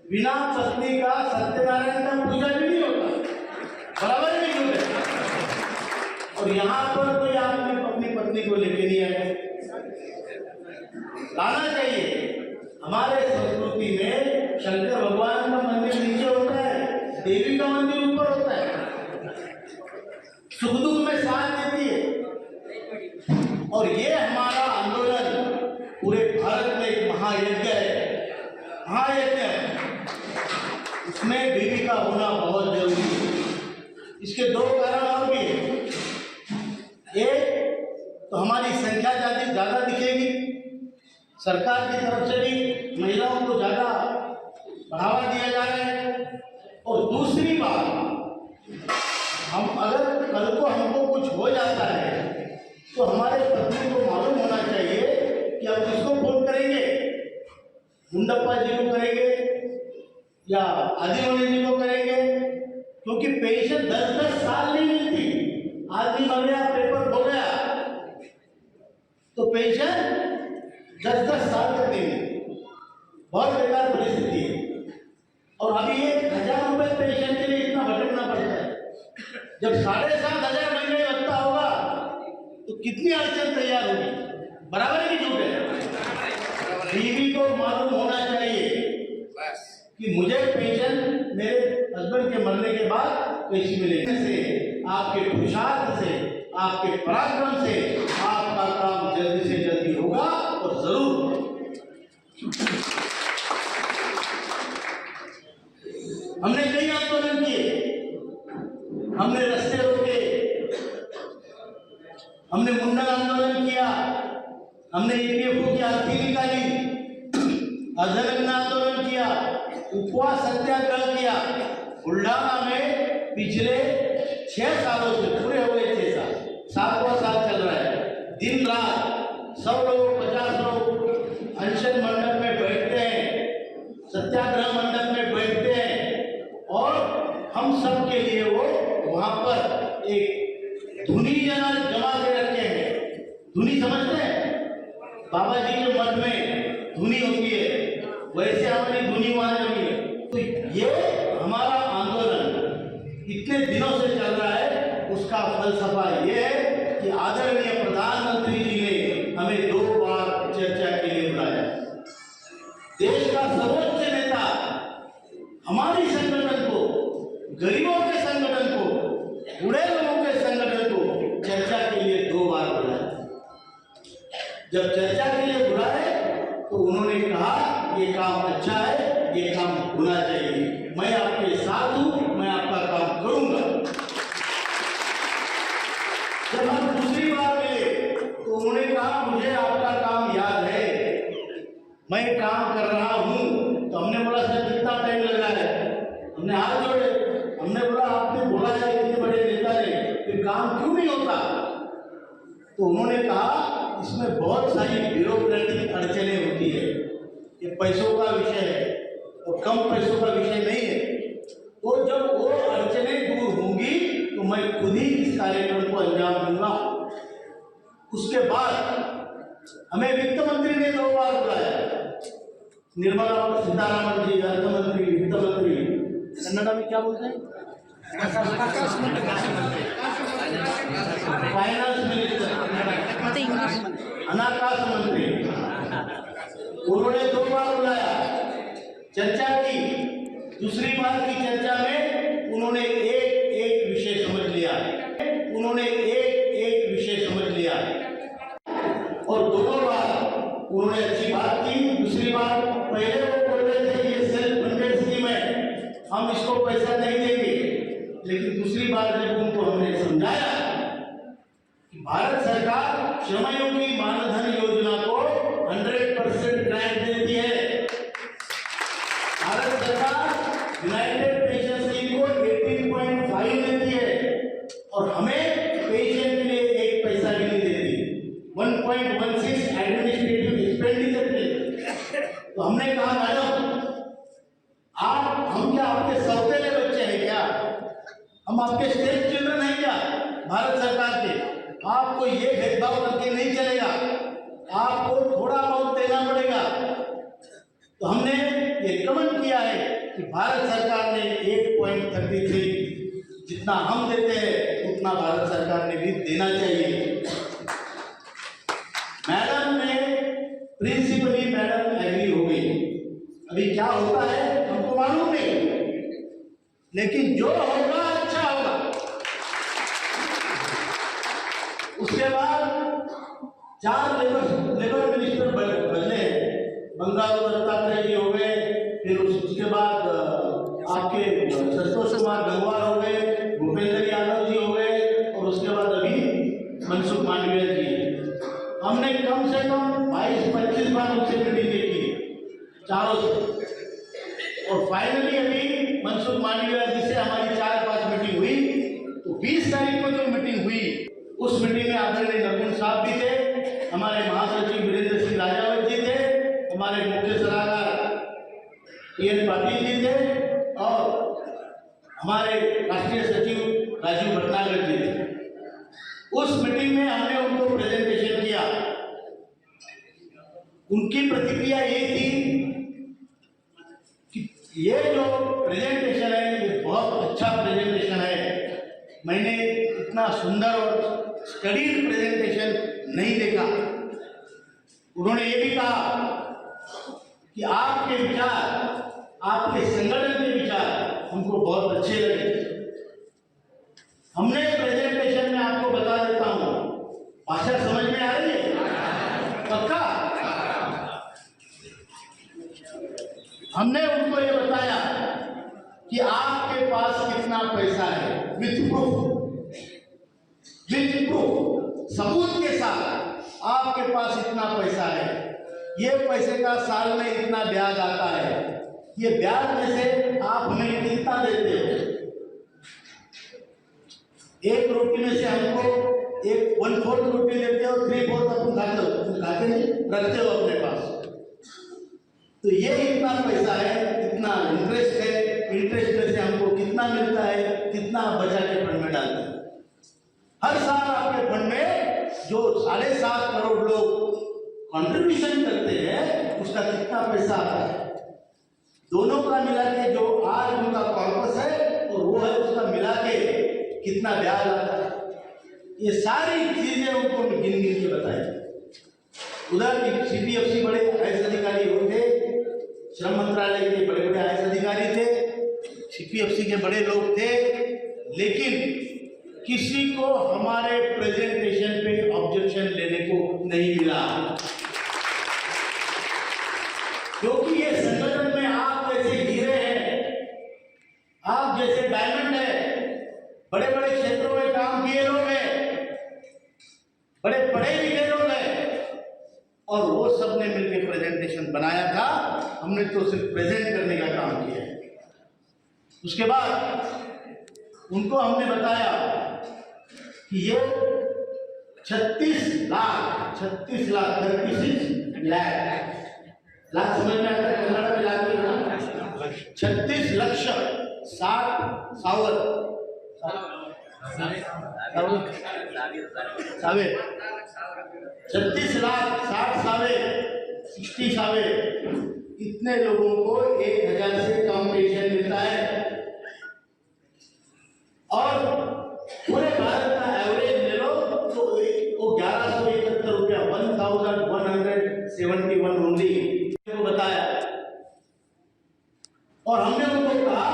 बिना पत्नी का सत्यनारायण का पूजा भी नहीं होता, बराबर नहीं होता। और यहाँ पर कोई आदमी अपनी पत्नी को लेके नहीं आए, लाना चाहिए। हमारे संस्कृति में शंकर भगवान का मंदिर नीचे होता है, देवी का मंदिर ऊपर होता है, सुख दुख में साथ देती है। और ये हमारा आंदोलन पूरे भारत में एक महायज्ञ है, महायज्ञ है। इसमें बीवी का होना बहुत जरूरी है। इसके दो कारण और भी है। एक तो हमारी संख्या ज्यादा दिखेगी, सरकार की तरफ से भी महिलाओं को ज्यादा बढ़ावा दिया जा रहा है। और दूसरी बात, हम अगर कल को हमको कुछ हो जाता है तो हमारे पत्नी को मालूम होना चाहिए कि हम किसको फोन करेंगे, मुंडप्पा जी को करेंगे या आदिवासी जी को करेंगे, क्योंकि पेंशन 10-10 साल नहीं मिलती। आदमी मर गया, पेपर हो गया तो पेंशन 10-10 साल तक नहीं मिलती। बहुत बेकार परिस्थिति है। और अभी 1,000 रुपए पेंशन के लिए इतना भटकना पड़ता है। जब 7,500 महीने लगता होगा तो कितनी अड़चन तैयार होगी, बराबर ही झूठ है। बीवी को मालूम होना चाहिए कि मुझे पेंशन मेरे हस्बैंड के मरने के बाद कैसी मिलेगी। से आपके पुरुषार्थ से, आपके पराक्रम से आपका काम जल्दी से जल्दी होगा और जरूर। हमने कई आंदोलन किए, हमने रास्ते रोके, हमने मुंडन आंदोलन किया, हमने ईपीएफओ की आरती निकाली, अर्धनग्न आंदोलन किया, उपवास सत्याग्रह किया। बुल्ढाना में पिछले 6 सालों से पूरे हो गए, 6 साल, 7वां साल चल रहा है। दिन रात 100 लोग, 50 लोग अनशन मंडप में बैठते हैं, सत्याग्रह मंडप में बैठते हैं और हम सब के लिए वो वहां पर एक धुनी जमा के रखे हैं। धुनी समझते हैं? बाबा जी के मठ में धुनी होती है, वैसे हमारी धुनी वहां जमी है। तो ये हमारा आंदोलन इतने दिनों से चल रहा है, उसका फलसफा ये है कि आदरणीय प्रधानमंत्री जी ने हमें 2 बार चर्चा के लिए बुलाया। देश का सर्वोच्च नेता हमारी संगठन को, गरीबों के संगठन को, बूढ़े लोगों के संगठन को चर्चा के लिए 2 बार बुलाया। जब चर्चा के लिए बुलाए तो उन्होंने कहा ये काम अच्छा है, ये काम होना चाहिए, मैं आपके साथ हूं, मैं आपका काम करूंगा। जब हम दूसरी बार मिले तो उन्होंने कहा मुझे आपका काम याद है, मैं काम कर रहा हूं। तो हमने बोला सर कितना टाइम लग रहा है? हमने हाथ जोड़े, हमने बोला आपने बोला है इतने बड़े नेता ने, फिर काम क्यों नहीं होता? तो उन्होंने कहा इसमें बहुत सारी ब्यूरोक्रेटिक अड़चनें होती है, ये पैसों का विषय है और कम पैसों का विषय नहीं है। तो जब वो अड़चनें दूर होंगी तो मैं खुद ही इस कार्यक्रम को अंजाम दूंगा। उसके बाद हमें वित्त मंत्री ने 2 बार बुलाया, निर्मला सीतारामन जी, अर्थ मंत्री, वित्त मंत्री, कन्नड़ा में क्या बोलते हैं, फाइनेंस मिनिस्टर, अनाकाश मंत्री, उन्होंने 2 बार बुलाया, चर्चा की। दूसरी बार की चर्चा में उन्होंने एक विषय समझ लिया, उन्होंने एक विषय समझ लिया और 2 बार उन्होंने अच्छी बात की। दूसरी बार पहले वो बोल रहे थे ये सेल्फ फंडेड स्कीम है, हम इसको पैसा नहीं देंगे, लेकिन दूसरी बार जब उनको हमने समझाया कि भारत सरकार श्रमयोगी मानधन योजना को 100% ग्रांट देती है, भारत सरकार यूनाइटेड नेशन स्कीम को 18.5 देती है और हमें पेंशन के लिए 1 पैसा भी नहीं देती, 1.16 एडमिनिस्ट्रेटिव एक्सपेंडिचर के लिए। तो हमने कहा मैडम हम क्या आपके सौतेले बच्चे हैं क्या? हम आपके स्टेट चिल्ड्रन हैं क्या भारत सरकार के? आपको ये भेदभाव करके नहीं चलेगा, आपको थोड़ा बहुत देना पड़ेगा। तो हमने ये रिकमेंड किया है कि भारत सरकार ने 8.33 जितना हम देते हैं उतना भारत सरकार ने भी देना चाहिए। मैडम ने प्रिंसिपली मैडम एग्री हो गई। अभी क्या होता है हमको मालूम नहीं, लेकिन जो होगा अच्छा होगा। उसके बाद 4 लेबर मिनिस्टर बदले, बंगारू दत्तात्रेय जी हो गए, फिर उसके बाद आपके संतोष कुमार गंगवार हो गए, भूपेंद्र यादव जी हो गए, और उसके बाद अभी मनसुख मांडविया जी। हमने कम से कम 22-25 बार उनसे मीटिंग की चारों से, और फाइनली अभी मनसुख मांडविया जी से हमारी 4-5 मीटिंग हुई। तो 20 तारीख को जो मीटिंग हुई, उस मीटिंग में आदरणीय नरकुंज साहब भी थे, हमारे महासचिव वीरेंद्र सिंह राजावत जी थे, हमारे मुख्य सलाहकार एन पाटिल जी थे, और हमारे राष्ट्रीय सचिव राजीव भटनागर जी थे। उस मीटिंग में हमने उनको प्रेजेंटेशन किया। उनकी प्रतिक्रिया ये थी कि ये जो प्रेजेंटेशन है ये बहुत अच्छा प्रेजेंटेशन है, मैंने इतना सुंदर और स्टडीड प्रेजेंटेशन नहीं देखा। उन्होंने ये भी कहा कि आपके विचार, आपके संगठन के विचार हमको बहुत अच्छे लगे। हमने प्रेजेंटेशन में आपको बता देता हूं, भाषा समझ में आ रही है? पक्का? हमने उनको ये बताया कि आपके पास कितना पैसा है, विथ प्रूफ, सबूत के साथ आपके पास इतना पैसा है, ये पैसे का साल में इतना ब्याज आता है, ये ब्याज में से आप हमें कितना देते हो? 1 रोटी में से हमको 1/4 रोटी देते हो, 3/4 अपन खाते नहीं, रखते हो अपने पास। तो ये इतना पैसा है, इतना इंटरेस्ट है, इंटरेस्ट में से हमको कितना मिलता है, कितना बचा के फंड में डालते हैं। हर साल आपके फंड में जो 7.5 करोड़ लोग कंट्रीब्यूशन करते हैं, उसका कितना पैसा आता है, दोनों का मिला के जो आज उनका कॉर्पस है और वो है, उसका मिला के कितना ब्याज आता है, ये सारी चीजें उनको गिन के बताई। उधर सीपीएफसी बड़े आईएएस अधिकारी होते, श्रम मंत्रालय के बड़े बड़े आईएएस अधिकारी थे, सीपीएफसी के बड़े लोग थे, लेकिन किसी को हमारे प्रेजेंटेशन पे ऑब्जेक्शन लेने को नहीं मिला, क्योंकि ये संगठन में आप जैसे हीरे हैं, आप जैसे डायमंड है, बड़े बड़े क्षेत्रों में काम किए लोग हैं, बड़े पढ़े लिखे लोग हैं, और वो सब ने मिलकर प्रेजेंटेशन बनाया था। हमने तो सिर्फ प्रेजेंट करने का काम किया है। उसके बाद उनको हमने बताया कि ये 36 लाख 36 लाख समझ में आता है? कन्नड़ में लाख में ना, 36 लक्ष 60 सावर सावे 36 लाख 60 सावे 60 सावे, इतने लोगों को 1000 से कम पेंशन मिलता है। और पूरे भारत का एवरेज ले लो तो वो 1171 रुपया, 1171 ओनली को बताया। और हमने उनको कहा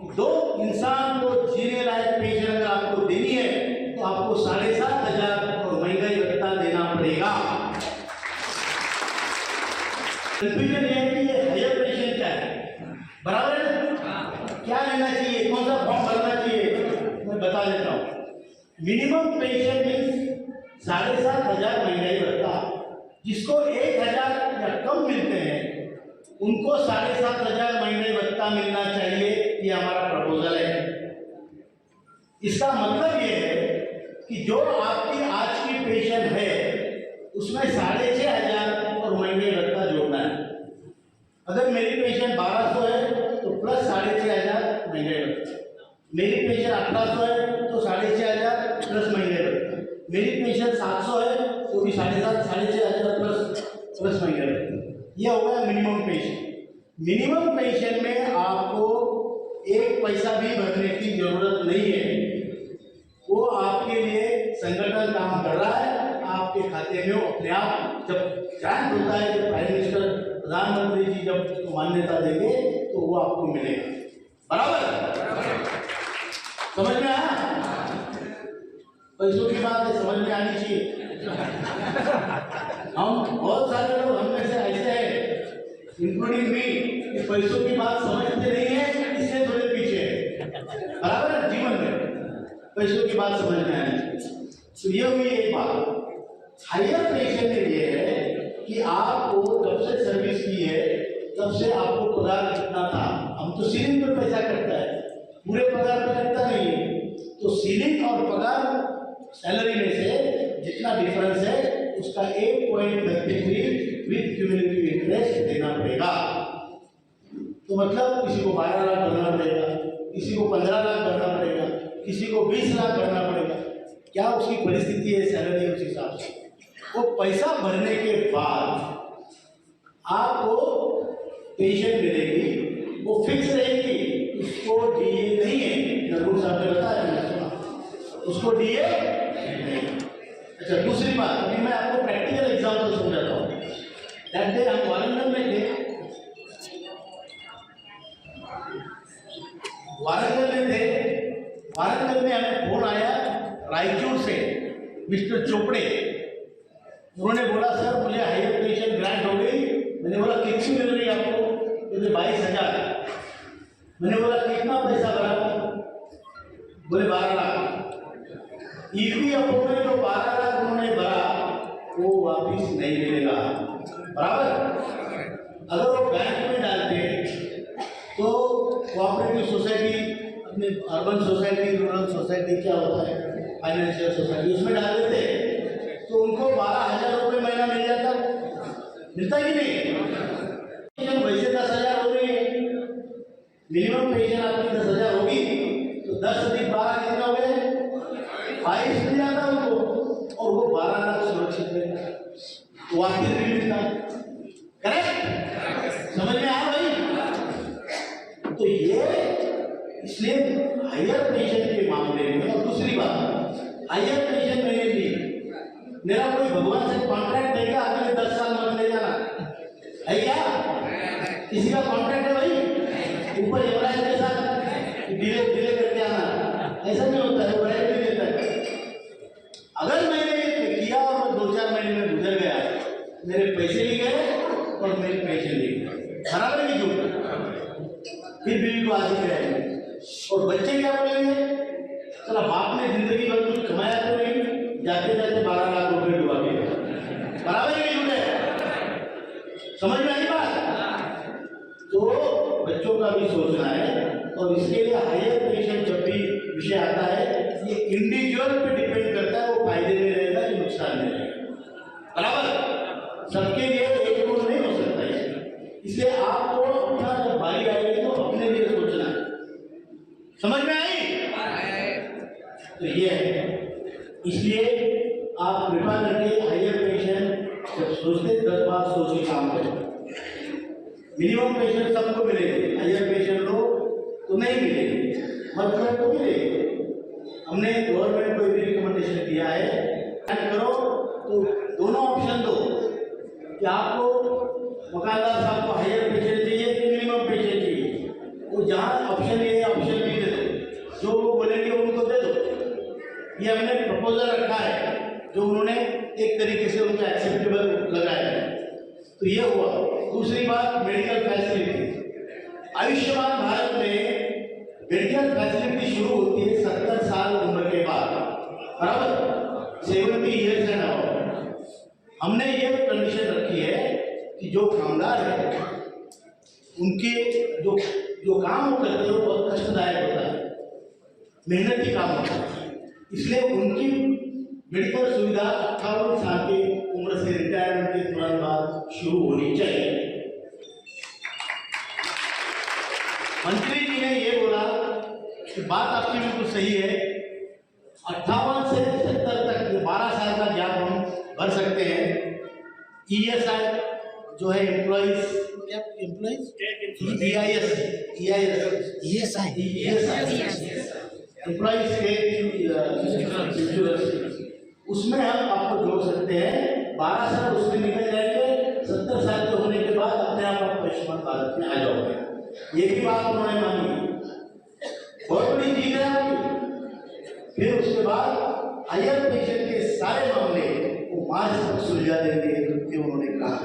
कि दो इंसान को जीने लायक पेंशन अगर आपको देनी है तो आपको 7,500 और महंगाई भत्ता देना पड़ेगा। कंफ्यूजन ये है कि ये हायर पेंशन क्या है, बराबर है? क्या लेना चाहिए, कौन सा फॉर्म भरना चाहिए, मैं बता देता हूँ। मिनिमम पेंशन मीन्स 7,500 महंगाई भत्ता, जिसको 1,000 या कम मिलते हैं उनको 7,500 महंगाई भत्ता मिलना चाहिए। ये हमारा प्रपोजल है। इसका मतलब ये है कि जो आपकी आज की पेंशन है उसमें 6,500 और महंगाई भत्ता जोड़ना है। अगर मेरी पेंशन 1200 है तो प्लस 6,500 महंगाई भत्ता, मेरी पेंशन 1800 है तो 6,500 प्लस महंगाई भत्ता, मेरी पेंशन 700 है तो भी 7,500 प्लस महंगाई भत्ता। यह हो गया मिनिमम पेंशन। मिनिमम पेंशन में आपको एक पैसा भी भरने की जरूरत नहीं है। वो आपके लिए संगठन काम कर रहा है, आपके खाते में वो अपने आप जब ग्रांट होता है, जब प्राइम मिनिस्टर प्रधानमंत्री जी जब मान्यता देंगे तो वो आपको मिलेगा। बराबर? समझ में आया? पैसों की बात है, समझ में आनी चाहिए। हम बहुत सारे लोग हम में से ऐसे हैं, इंक्लूडिंग मी, कि पैसों की बात समझते नहीं है, इससे थोड़े पीछे है। बराबर है? जीवन में पैसों की बात समझ में आनी चाहिए। तो ये हुई एक बात। हायर पेंशन में ये है कि आपको जब से सर्विस की है तब से आपको पगार कितना था। हम तो सीलिंग पर पैसा कटता है, पूरे पगार पर कटता नहीं है। तो सीलिंग और पगार सैलरी में से जितना डिफरेंस है उसका 1.33 विद क्यूमुलेटिव इंटरेस्ट देना पड़ेगा। तो मतलब किसी को 12 लाख भरना पड़ेगा, किसी को 15 लाख भरना पड़ेगा, किसी को 20 लाख भरना पड़ेगा। क्या उसकी परिस्थिति है, सैलरी उस हिसाब से वो पैसा भरने के बाद आपको पेंशन मिलेगी, वो फिक्स रहेगी, उसको डीए नहीं है। नरगुण साहब ने बताया, उसको डीए नहीं। अच्छा, दूसरी बात, अभी मैं आपको प्रैक्टिकल एग्जाम्पल समझाता हूँ। दैट डे हम वारंगल में थे, वारंगल में हमें फोन आया रायचूर से मिस्टर चोपड़े। उन्होंने बोला सर मुझे हायर पेंशन ग्रांट हो गई। मैंने बोला कितनी मिल रही है आपको? मुझे 22,000। मैंने बोला कितना पैसा भरा? बोले 12 लाख। ईपीएफओ में जो 12 लाख उन्होंने भरा वो वापिस नहीं मिलेगा। बराबर? अगर वो बैंक में डालते तो कोऑपरेटिव सोसाइटी, अपने अर्बन सोसाइटी, रूरल सोसाइटी, क्या होता है फाइनेंशियल सोसाइटी, उसमें डाल देते तो उनको 12,000 रुपये महीना मिल जाता। मिलता कि नहीं? वैसे 10,000 हो रही है, मिनिमम पेंशन आपकी 10,000 होगी तो 10 अधिक 12 कितना हो गए? 22 मिल जाता उनको, और वो 12 लाख सुरक्षित रहता है, वो आखिर नहीं मिलता। करेक्ट? समझ में आया भाई? तो ये इसलिए हायर पेंशन के मामले में। और दूसरी बात, हायर पेंशन मैंने ली, मेरा कोई भगवान से कॉन्ट्रैक्ट देगा अगले 10 साल में ले जाना है क्या? किसी का कॉन्ट्रैक्ट है भाई ऊपर एवरेज के साथ डिले करके आना? ऐसा नहीं होता है, एवरेज नहीं देता है। अगर मैंने ये किया और 2-4 महीने में गुजर गया, मेरे पैसे भी गए और मेरी पेंशन भी गई। बराबर नहीं क्यों? फिर बीवी को आगे रहेंगे और बच्चे क्या बोलेंगे? चला बाप ने जिंदगी भर कुछ कमाया तो नहीं, जाते जाते 12 लाख रुपए डुबा के। बराबर ही नहीं जुड़े? समझ में आई बात? तो बच्चों का भी सोचना है, और इसके लिए हायर पेंशन जब भी विषय आता है ये इंडिविजुअल पे डिपेंड करता है, वो फायदे में रहेगा कि नुकसान में रहेगा। बराबर? सबके लिए एक गुण नहीं हो सकता है, इसलिए आपको अपना जब बारी आएगी तो अपने लिए सोचना है। समझ में आई? तो ये है, इसलिए आप कृपा करके हायर पेंशन जब सोचते 10 बार सोच के काम करें। मिनिमम पेंशन सबको मिलेगी, हायर पेंशन लो तो नहीं मिलेगी, मतलब तो मिलेगी। हमने गवर्नमेंट को भी रिकमेंडेशन दिया है, करो तो दोनों ऑप्शन दो कि आपको वकालदार साहब को हायर पेंशन चाहिए कि मिनिमम पेंशन चाहिए, तो जहाँ ऑप्शन ए ऑप्शन बी दे दो, जो वो बोलेंगे उनको दे दो। ये हमने प्रपोजल रखा है जो उन्होंने एक तरीके से उनको एक्सेप्टेबल लगाया है। तो ये हुआ। दूसरी बात, मेडिकल फैसिलिटी। आयुष्मान भारत में मेडिकल फैसिलिटी शुरू होती है 70 साल उम्र के बाद, बराबर? 70 ईयर्स एंड अबव। हमने ये कंडीशन रखी है कि जो कामगार है उनके जो काम वो करते हैं वो बहुत कष्टदायक होता है, मेहनती काम होता है, इसलिए उनकी मेडिकल सुविधा 58 साल की उम्र से रिटायरमेंट के तुरंत बाद शुरू होनी चाहिए। मंत्री जी ने ये बोला कि बात आपकी बिल्कुल सही है, 58 से 75 तक 12 साल का गैप हम भर सकते हैं। ईएसआई जो है एम्प्लॉइज, क्या employees, EIS, employees state insurance, उसमें हम आपको जोड़ सकते हैं। 12 साल उसमें निकल जाएंगे, 70 साल के होने के बाद अपने आप आयुष्मान भारत में आ जाओगे। ये भी बात उन्होंने मानी, बहुत बड़ी चीज है आपकी। फिर उसके बाद हायर पेंशन के सारे मामले वो मार्च तक सुलझा देंगे, ये उन्होंने कहा।